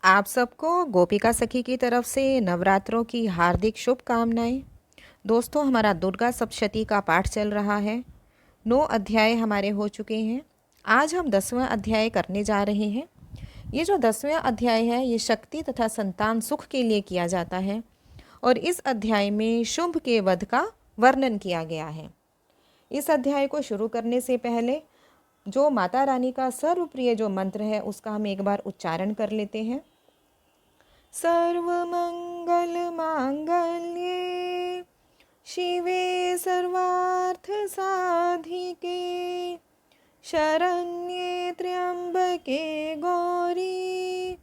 आप सबको गोपिका सखी की तरफ से नवरात्रों की हार्दिक शुभकामनाएं। दोस्तों, हमारा दुर्गा सप्तशती का पाठ चल रहा है। 9 अध्याय हमारे हो चुके हैं। आज हम 10वां अध्याय करने जा रहे हैं। ये जो 10वां अध्याय है ये शक्ति तथा संतान सुख के लिए किया जाता है और इस अध्याय में शुंभ के वध का वर्णन किया गया है। इस अध्याय को शुरू करने से पहले जो माता रानी का सर्वप्रिय जो मंत्र है उसका हम एक बार उच्चारण कर लेते हैं। सर्वमंगल मांगल्ये शिवे सर्वार्थ साधिके शरण्ये त्र्यंबके गौरी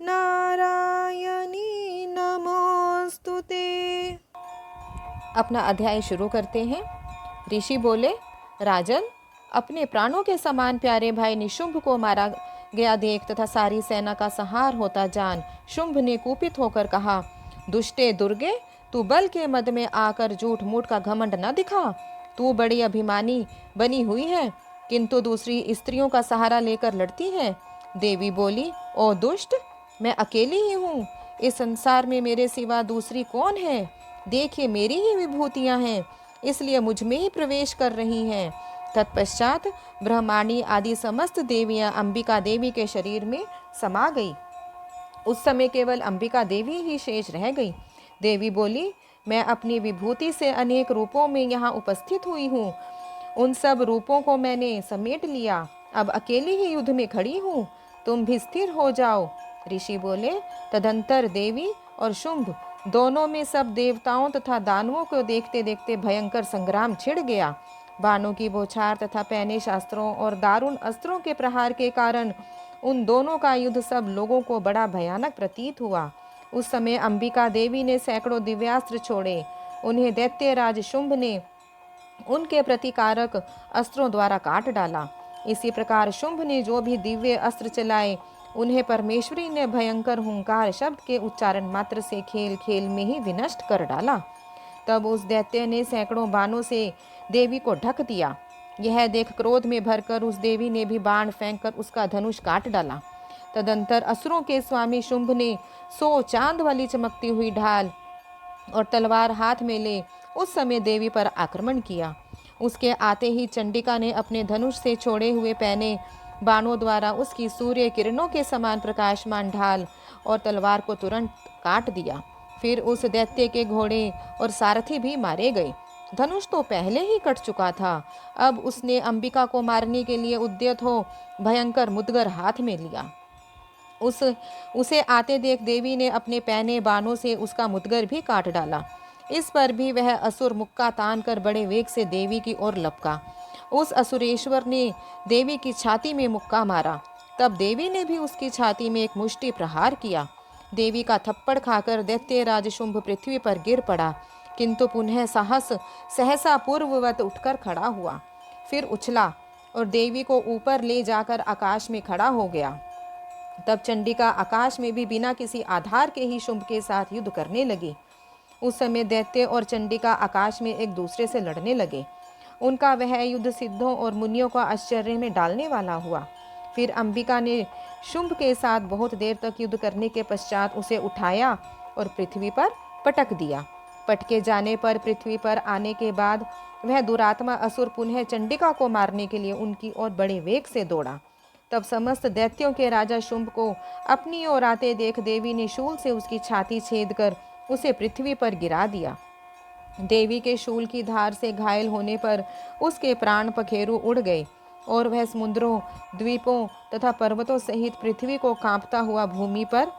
नारायणी नमोस्तुते। अपना अध्याय शुरू करते हैं। ऋषि बोले, राजन, अपने प्राणों के समान प्यारे भाई निशुंभ को मारा गया देख तथा सारी सेना का संहार होता जान शुंभ ने कुपित होकर कहा, दुष्टे दुर्गे, तू बल के मद में आकर झूठ मूठ का घमंड न दिखा। तू बड़ी अभिमानी बनी हुई है किंतु दूसरी स्त्रियों का सहारा लेकर लड़ती है। देवी बोली, ओ दुष्ट, मैं अकेली ही हूँ। इस संसार में मेरे सिवा दूसरी कौन है? देखिए, मेरी ही विभूतियाँ हैं, इसलिए मुझ में ही प्रवेश कर रही हैं। तत्पश्चात ब्रह्माणी आदि समस्त देवियां अंबिका देवी के शरीर में समा गई। उस समय केवल अंबिका देवी ही शेष रह गई। देवी बोली, मैं अपनी विभूति से अनेक रूपों में यहाँ उपस्थित हुई हूँ। उन सब रूपों को मैंने समेट लिया। अब अकेली ही युद्ध में खड़ी हूँ, तुम भी स्थिर हो जाओ। ऋषि बोले, तदंतर देवी और शुंभ दोनों में सब देवताओं तथा दानवों को देखते देखते भयंकर संग्राम छिड़ गया। बाणों की बौछार तथा पैने शास्त्रों और दारुण अस्त्रों के प्रहार के कारण उन दोनों का युद्ध सब लोगों को बड़ा भयानक प्रतीत हुआ। उस समय अंबिका देवी ने सैकड़ों दिव्यास्त्र छोड़े। उन्हें दैत्यराज शुंभ ने उनके प्रतिकारक अस्त्रों द्वारा काट डाला। इसी प्रकार शुंभ ने जो भी दिव्य अस्त्र चलाए उन्हें परमेश्वरी ने भयंकर हुंकार शब्द के उच्चारण मात्र से खेल खेल में ही विनष्ट कर डाला। तब उस दैत्य ने सैकड़ों बाणों से देवी को ढक दिया। यह देख क्रोध में भरकर उस देवी ने भी बाण फेंककर उसका धनुष काट डाला। तदंतर असुरों के स्वामी शुंभ ने 100 चांद वाली चमकती हुई ढाल और तलवार हाथ में ले उस समय देवी पर आक्रमण किया। उसके आते ही चंडिका ने अपने धनुष से छोड़े हुए पैने बाणों द्वारा उसकी सूर्य किरणों के समान प्रकाशमान ढाल और तलवार को तुरंत काट दिया। फिर उस दैत्य के घोड़े और सारथी भी मारे गए। धनुष तो पहले ही कट चुका था। अब उसने अंबिका को मारने के लिए उद्यत हो भयंकर मुदगर हाथ में लिया। उसे आते देख देवी ने अपने पैने बाणों से उसका मुदगर भी काट डाला। इस पर भी वह असुर मुक्का तान कर बड़े वेग से देवी की ओर लपका। उस असुरेश्वर ने देवी की छाती में मुक्का मारा। तब देवी ने भी उसकी छाती में एक मुष्टि प्रहार किया। देवी का थप्पड़ खाकर दैत्यराज शुंभ पृथ्वी पर गिर पड़ा, किंतु पुनः सहसा पूर्ववत उठकर खड़ा हुआ। फिर उछला और देवी को ऊपर ले जाकर आकाश में खड़ा हो गया। तब चंडिका आकाश में भी बिना किसी आधार के ही शुंभ के साथ युद्ध करने लगी। उस समय दैत्य और चंडिका आकाश में एक दूसरे से लड़ने लगे। उनका वह युद्ध सिद्धों और मुनियों को आश्चर्य में डालने वाला हुआ। फिर अंबिका ने शुंभ के साथ बहुत देर तक युद्ध करने के पश्चात उसे उठाया और पृथ्वी पर पटक दिया। पटके जाने पर पृथ्वी पर आने के बाद वह दुरात्मा असुर पुनः चंडिका को मारने के लिए उनकी ओर बड़े वेग से दौड़ा। तब समस्त दैत्यों के राजा शुंभ को अपनी ओर आते देख देवी ने शूल से उसकी छाती छेद कर उसे पृथ्वी पर गिरा दिया। देवी के शूल की धार से घायल होने पर उसके प्राण पखेरु उड़ गए और वह समुद्रों, द्वीपों तथा पर्वतों सहित पृथ्वी को कांपता हुआ भूमि पर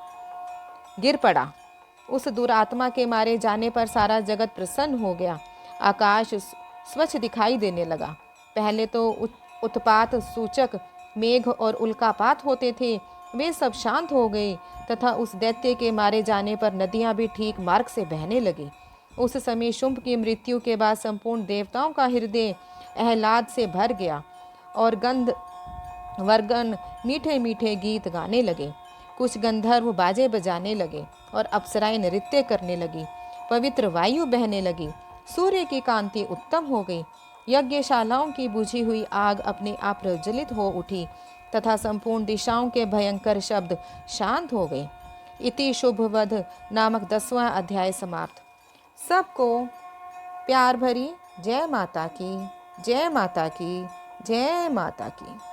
गिर पड़ा। उस दुरात्मा के मारे जाने पर सारा जगत प्रसन्न हो गया। आकाश स्वच्छ दिखाई देने लगा। पहले तो उत्पात सूचक मेघ और उल्कापात होते थे, वे सब शांत हो गए तथा उस दैत्य के मारे जाने पर नदियां भी ठीक मार्ग से बहने लगी। उस समय शुंभ की मृत्यु के बाद संपूर्ण देवताओं का हृदय आह्लाद से भर गया और गंध वर्गन मीठे मीठे गीत गाने लगे। कुछ गंधर्व बाजे बजाने लगे और अप्सराएं नृत्य करने लगी। पवित्र वायु बहने लगी। सूर्य की कांति उत्तम हो गई। यज्ञशालाओं की बुझी हुई आग अपने आप प्रज्वलित हो उठी। तथा संपूर्ण दिशाओं के भयंकर शब्द शांत हो गए। इति शुभवध नामक 10वां अध्याय समाप्त। सबको प्यार भरी जय माता की, जय माता की, जय माता की।